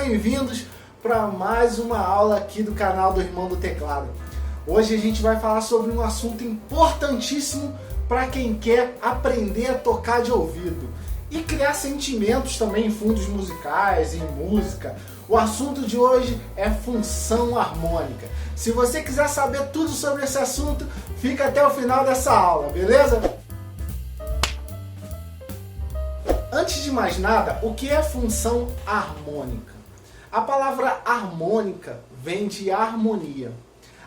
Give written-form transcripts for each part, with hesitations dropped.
bem-vindos para mais uma aula aqui do canal do Irmão do Teclado. Hoje a gente vai falar sobre um assunto importantíssimo para quem quer aprender a tocar de ouvido e criar sentimentos também em fundos musicais, em música. O assunto de hoje é função harmônica. Se você quiser saber tudo sobre esse assunto, fica até o final dessa aula, beleza? Antes de mais nada, o que é função harmônica? A palavra harmônica vem de harmonia.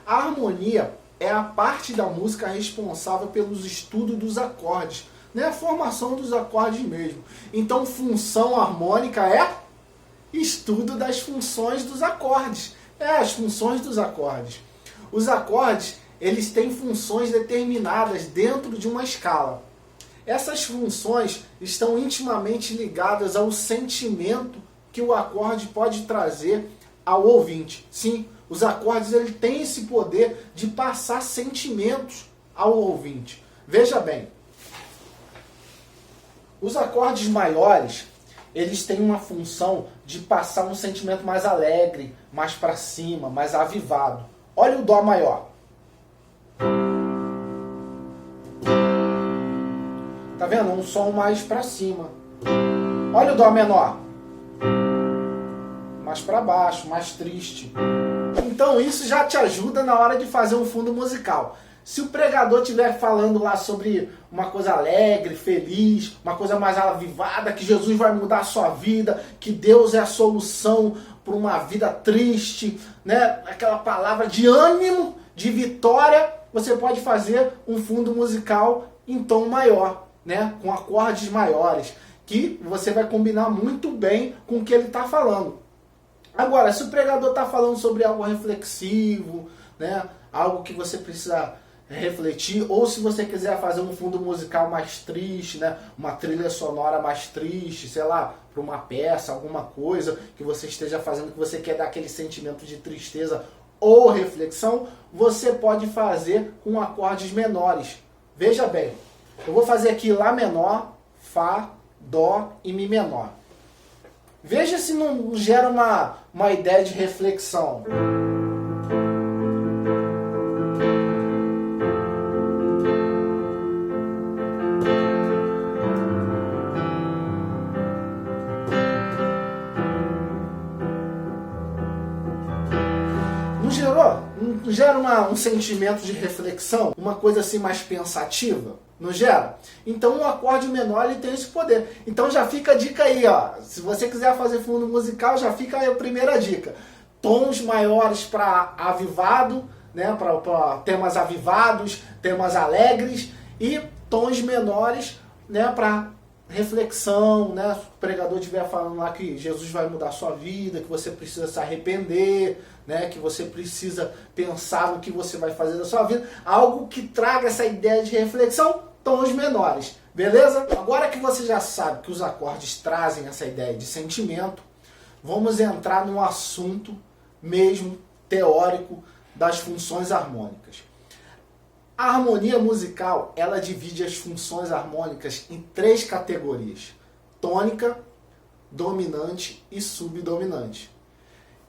A harmonia é a parte da música responsável pelos estudos dos acordes, né? A formação dos acordes mesmo. Então, função harmônica é estudo das funções dos acordes. As funções dos acordes. Os acordes, eles têm funções determinadas dentro de uma escala. Essas funções estão intimamente ligadas ao sentimento que o acorde pode trazer ao ouvinte. Sim, os acordes eles têm esse poder de passar sentimentos ao ouvinte. Veja bem, os acordes maiores, eles têm uma função de passar um sentimento mais alegre, mais para cima, mais avivado. Olha o Dó maior. Tá vendo? Um som mais para cima. Olha o Dó menor. Mais para baixo, mais triste. Então isso já te ajuda na hora de fazer um fundo musical. Se o pregador estiver falando lá sobre uma coisa alegre, feliz, uma coisa mais avivada, que Jesus vai mudar a sua vida, que Deus é a solução para uma vida triste, né? Aquela palavra de ânimo, de vitória, você pode fazer um fundo musical em tom maior, né? Com acordes maiores, que você vai combinar muito bem com o que ele está falando. Agora, se o pregador está falando sobre algo reflexivo, né? Algo que você precisa refletir, ou se você quiser fazer um fundo musical mais triste, né? Uma trilha sonora mais triste, sei lá, para uma peça, alguma coisa que você esteja fazendo, que você quer dar aquele sentimento de tristeza ou reflexão, você pode fazer com acordes menores. Veja bem, eu vou fazer aqui Lá menor, Fá, Dó e Mi menor. Veja se não gera uma ideia de reflexão. Não gera um sentimento de reflexão? Uma coisa assim mais pensativa? Não gera? Então o acorde menor ele tem esse poder. Então já fica a dica aí, ó. Se você quiser fazer fundo musical, já fica aí a primeira dica. Tons maiores para avivado, né? Para temas avivados, temas alegres, e tons menores, né? Para reflexão, né? Se o pregador estiver falando lá que Jesus vai mudar a sua vida, que você precisa se arrepender, né? Que você precisa pensar no que você vai fazer da sua vida, algo que traga essa ideia de reflexão, tons menores, beleza? Agora que você já sabe que os acordes trazem essa ideia de sentimento, vamos entrar no assunto mesmo teórico das funções harmônicas. A harmonia musical, ela divide as funções harmônicas em 3 categorias: tônica, dominante e subdominante.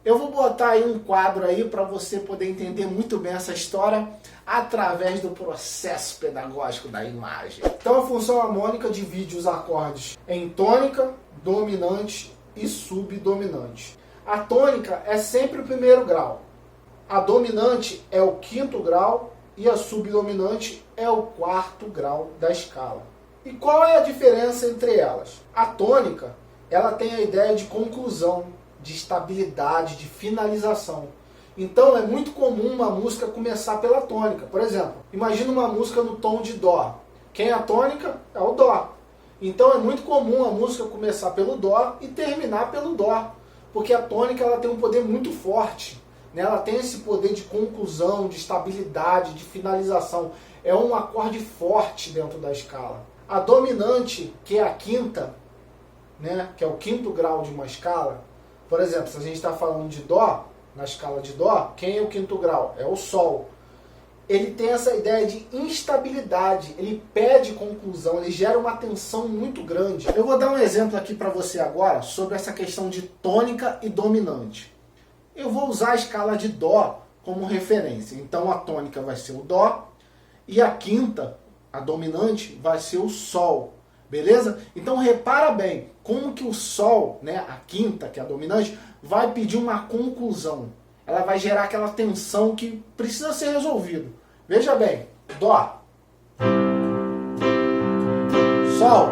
Eu vou botar aí um quadro aí para você poder entender muito bem essa história através do processo pedagógico da imagem. Então a função harmônica divide os acordes em tônica, dominante e subdominante. A tônica é sempre o primeiro grau, a dominante é o 5º grau e a subdominante é o 4º grau da escala. E qual é a diferença entre elas? A tônica, ela tem a ideia de conclusão, de estabilidade, de finalização. Então é muito comum uma música começar pela tônica. Por exemplo, imagina uma música no tom de Dó. Quem é a tônica? É o Dó. Então é muito comum a música começar pelo Dó e terminar pelo Dó, porque a tônica ela tem um poder muito forte. Ela tem esse poder de conclusão, de estabilidade, de finalização. É um acorde forte dentro da escala. A dominante, que é a 5ª, né, que é o 5º grau de uma escala. Por exemplo, se a gente está falando de Dó, na escala de Dó, quem é o 5º grau? É o Sol. ele tem essa ideia de instabilidade, ele pede conclusão, ele gera uma tensão muito grande. Eu vou dar um exemplo aqui para você agora sobre essa questão de tônica e dominante. Eu vou usar a escala de Dó como referência. Então a tônica vai ser o Dó e a quinta, a dominante, vai ser o Sol. Beleza? Então repara bem como que o Sol, né, a quinta, que é a dominante, vai pedir uma conclusão. Ela vai gerar aquela tensão que precisa ser resolvida. Veja bem, Dó, Sol,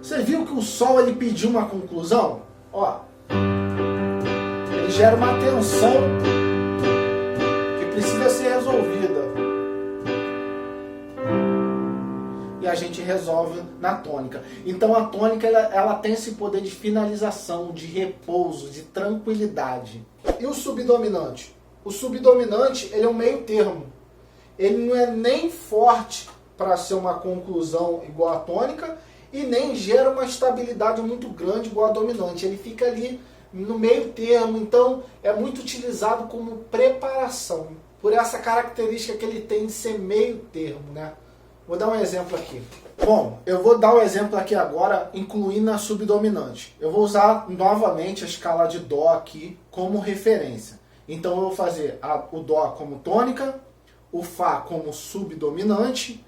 você viu que o Sol ele pediu uma conclusão? Ó, ele gera uma tensão que precisa ser resolvida. E a gente resolve na tônica. Então a tônica ela tem esse poder de finalização, de repouso, de tranquilidade. E o subdominante? O subdominante ele é um meio termo. Ele não é nem forte para ser uma conclusão igual à tônica e nem gera uma estabilidade muito grande igual à dominante. Ele fica ali no meio termo, então é muito utilizado como preparação. Por essa característica que ele tem de ser meio termo, né? Vou dar um exemplo aqui. Bom, eu vou dar o exemplo aqui agora, incluindo a subdominante. Eu vou usar novamente a escala de Dó aqui como referência. Então eu vou fazer o Dó como tônica, o Fá como subdominante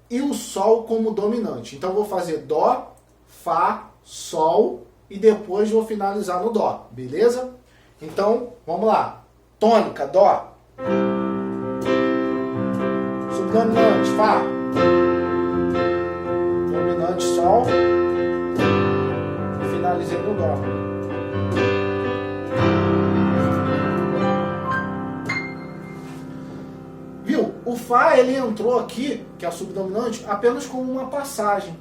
e o Sol como dominante. Então eu vou fazer Dó, Fá, Sol e depois vou finalizar no Dó, beleza? Então, vamos lá. Tônica, Dó. Subdominante, Fá. Dominante, Sol. E finalizei no Dó. Viu? O Fá ele entrou aqui, que é a subdominante, apenas como uma passagem.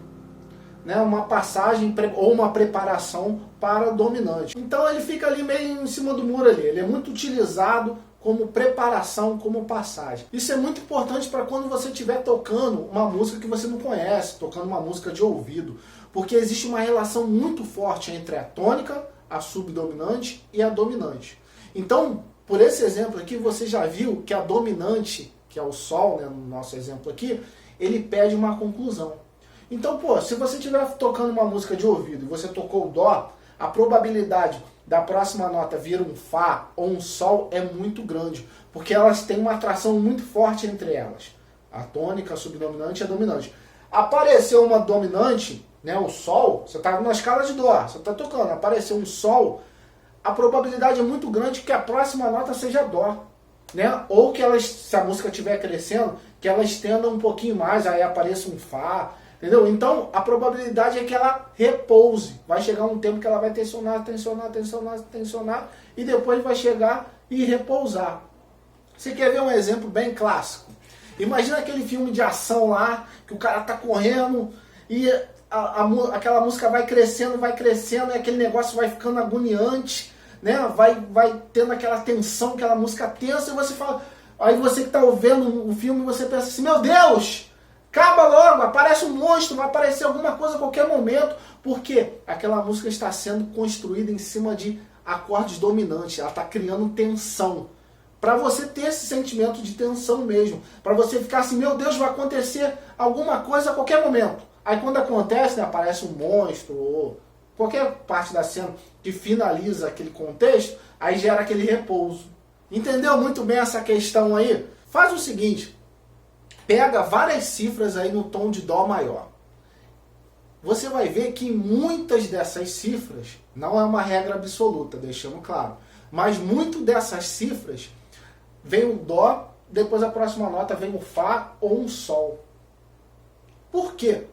Né? Uma passagem ou uma preparação para o dominante. Então ele fica ali meio em cima do muro ali. Ele é muito utilizado como preparação, como passagem. Isso é muito importante para quando você estiver tocando uma música que você não conhece, tocando uma música de ouvido, porque existe uma relação muito forte entre a tônica, a subdominante e a dominante. Então, por esse exemplo aqui, você já viu que a dominante, que é o Sol, né, no nosso exemplo aqui, ele pede uma conclusão. Então, pô, se você estiver tocando uma música de ouvido e você tocou o Dó, a probabilidade da próxima nota vir um Fá ou um Sol é muito grande, porque elas têm uma atração muito forte entre elas. A tônica, a subdominante e a dominante. Apareceu uma dominante, né, o Sol, você está na escala de Dó, você está tocando, apareceu um Sol, a probabilidade é muito grande que a próxima nota seja Dó. Né? Ou que elas, se a música estiver crescendo, que ela estenda um pouquinho mais, aí apareça um Fá. Entendeu? Então, a probabilidade é que ela repouse. Vai chegar um tempo que ela vai tensionar, tensionar, tensionar, tensionar, e depois vai chegar e repousar. Você quer ver um exemplo bem clássico? Imagina aquele filme de ação lá, que o cara tá correndo, e aquela música vai crescendo, e aquele negócio vai ficando agoniante, né? Vai tendo aquela tensão, aquela música tensa, e você fala... Aí você que tá vendo o filme, você pensa assim, meu Deus! Acaba logo, aparece um monstro, vai aparecer alguma coisa a qualquer momento, porque aquela música está sendo construída em cima de acordes dominantes, ela está criando tensão. Para você ter esse sentimento de tensão mesmo, para você ficar assim, meu Deus, vai acontecer alguma coisa a qualquer momento. Aí quando acontece, né, aparece um monstro, ou qualquer parte da cena que finaliza aquele contexto, aí gera aquele repouso. Entendeu muito bem essa questão aí? Faz o seguinte... Pega várias cifras aí no tom de Dó maior. Você vai ver que muitas dessas cifras, não é uma regra absoluta, deixando claro, mas muito dessas cifras vem o Dó, depois a próxima nota vem o Fá ou um Sol. Por quê?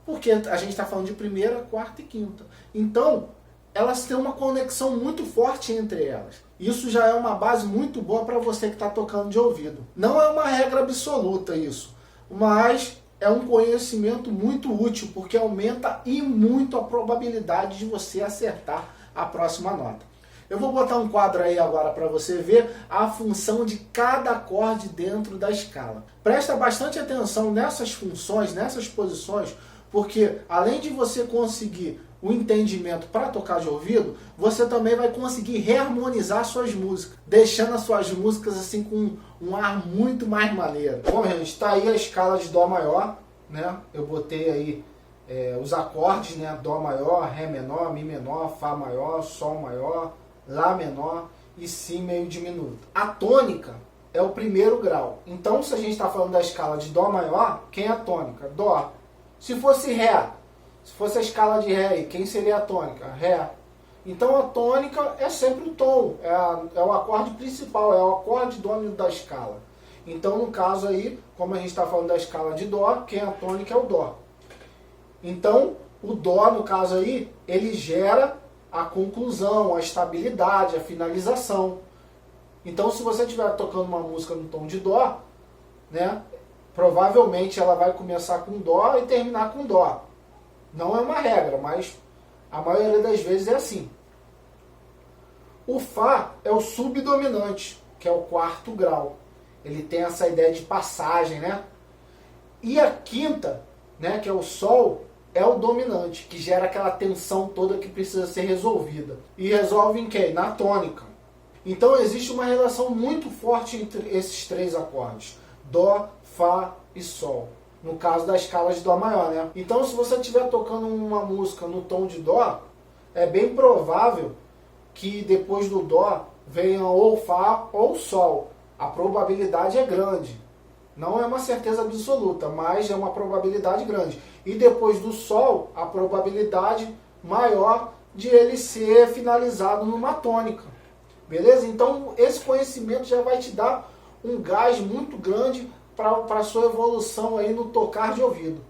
Porque a gente está falando de primeira, quarta e quinta. Então, elas têm uma conexão muito forte entre elas. Isso já é uma base muito boa para você que está tocando de ouvido. Não é uma regra absoluta isso, mas é um conhecimento muito útil, porque aumenta e muito a probabilidade de você acertar a próxima nota. Eu vou botar um quadro aí agora para você ver a função de cada acorde dentro da escala. Presta bastante atenção nessas funções, nessas posições, Porque além de você conseguir o entendimento para tocar de ouvido, você também vai conseguir reharmonizar suas músicas, deixando as suas músicas assim com um ar muito mais maneiro. Bom, gente, está aí a escala de Dó maior, né? Eu botei aí os acordes, né? Dó maior, Ré menor, Mi menor, Fá maior, Sol maior, Lá menor e Si meio diminuto. A tônica é o primeiro grau. Então, se a gente está falando da escala de Dó maior, quem é a tônica? Dó. Se fosse Ré, se fosse a escala de Ré, quem seria a tônica? Ré. Então a tônica é sempre o tom, é o acorde principal, é o acorde dono da escala. Então no caso aí, como a gente está falando da escala de Dó, quem é a tônica é o Dó. Então o Dó, no caso aí, ele gera a conclusão, a estabilidade, a finalização. Então se você estiver tocando uma música no tom de Dó, né, provavelmente ela vai começar com Dó e terminar com Dó. Não é uma regra, mas a maioria das vezes é assim. O Fá é o subdominante, que é o quarto grau. Ele tem essa ideia de passagem, né? E a quinta, né, que é o Sol, é o dominante, que gera aquela tensão toda que precisa ser resolvida. E resolve em quem? Na tônica. Então existe uma relação muito forte entre esses três acordes. Dó, Fá e Sol. No caso da escala de Dó maior, né? Então se você estiver tocando uma música no tom de Dó, é bem provável que depois do Dó venha ou Fá ou Sol. A probabilidade é grande. Não é uma certeza absoluta, mas é uma probabilidade grande. E depois do Sol, a probabilidade maior de ele ser finalizado numa tônica. Beleza? Então esse conhecimento já vai te dar um gás muito grande para a sua evolução aí no tocar de ouvido.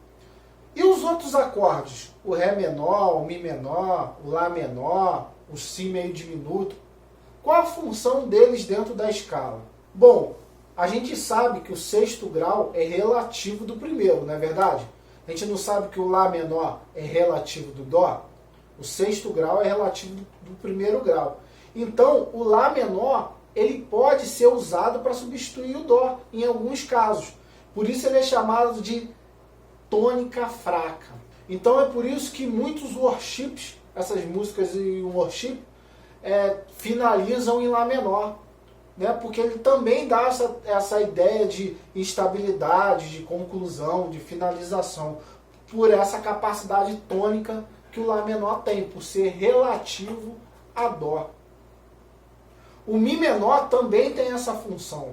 E os outros acordes? O Ré menor, o Mi menor, o Lá menor, o Si meio diminuto. Qual a função deles dentro da escala? Bom, a gente sabe que o sexto grau é relativo do primeiro, não é verdade? A gente não sabe que o Lá menor é relativo do Dó? O sexto grau é relativo do primeiro grau. Então, o Lá menor, ele pode ser usado para substituir o Dó, em alguns casos. Por isso ele é chamado de tônica fraca. Então é por isso que muitos worships, essas músicas em worship, finalizam em Lá menor. Né? Porque ele também dá essa ideia de instabilidade, de conclusão, de finalização, por essa capacidade tônica que o Lá menor tem, por ser relativo a Dó. O Mi menor também tem essa função.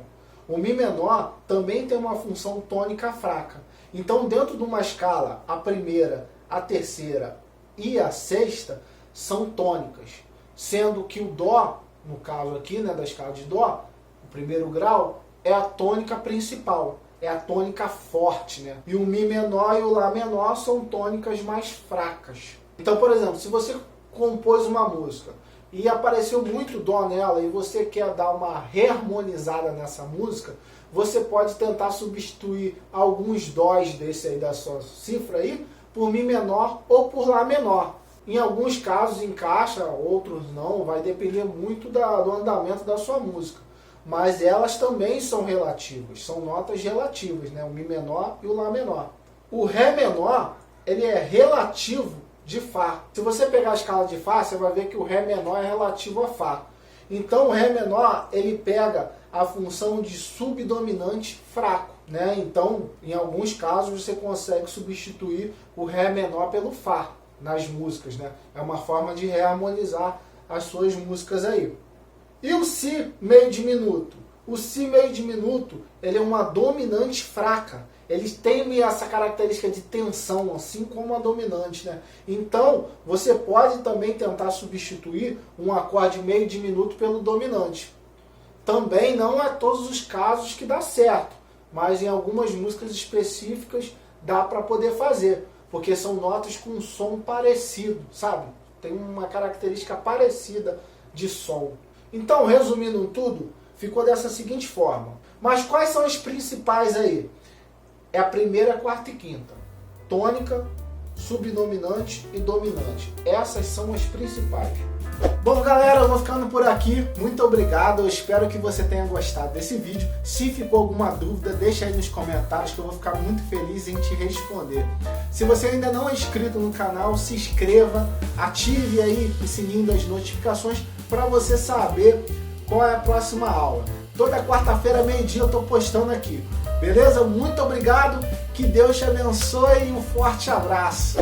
O Mi menor também tem uma função tônica fraca. Então, dentro de uma escala, a primeira, a terceira e a sexta são tônicas. Sendo que o Dó, no caso aqui, né, da escala de Dó, o primeiro grau, é a tônica principal. É a tônica forte, né? E o Mi menor e o Lá menor são tônicas mais fracas. Então, por exemplo, se você compôs uma música e apareceu muito Dó nela e você quer dar uma reharmonizada nessa música, você pode tentar substituir alguns Dós desse aí da sua cifra aí por Mi menor ou por Lá menor. Em alguns casos encaixa, outros não, vai depender muito do andamento da sua música. Mas elas também são relativas, são notas relativas, né? O Mi menor e o Lá menor. O Ré menor, ele é relativo de Fá. Se você pegar a escala de Fá, você vai ver que o Ré menor é relativo a Fá. Então o Ré menor, ele pega a função de subdominante fraco, né? Então, em alguns casos, você consegue substituir o Ré menor pelo Fá nas músicas, né? É uma forma de reharmonizar as suas músicas aí. E o Si meio diminuto? O Si meio diminuto, ele é uma dominante fraca. Eles têm essa característica de tensão, assim como a dominante, né? Então, você pode também tentar substituir um acorde meio diminuto pelo dominante. Também não é todos os casos que dá certo, mas em algumas músicas específicas dá para poder fazer, porque são notas com um som parecido, sabe? Tem uma característica parecida de som. Então, resumindo tudo, ficou dessa seguinte forma. Mas quais são as principais aí? É a primeira, quarta e quinta. Tônica, subdominante e dominante. Essas são as principais. Bom, galera, eu vou ficando por aqui. Muito obrigado. Eu espero que você tenha gostado desse vídeo. Se ficou alguma dúvida, deixa aí nos comentários que eu vou ficar muito feliz em te responder. Se você ainda não é inscrito no canal, se inscreva, ative aí o sininho das notificações para você saber qual é a próxima aula. Toda quarta-feira, meio-dia, eu estou postando aqui. Beleza? Muito obrigado. Que Deus te abençoe e um forte abraço.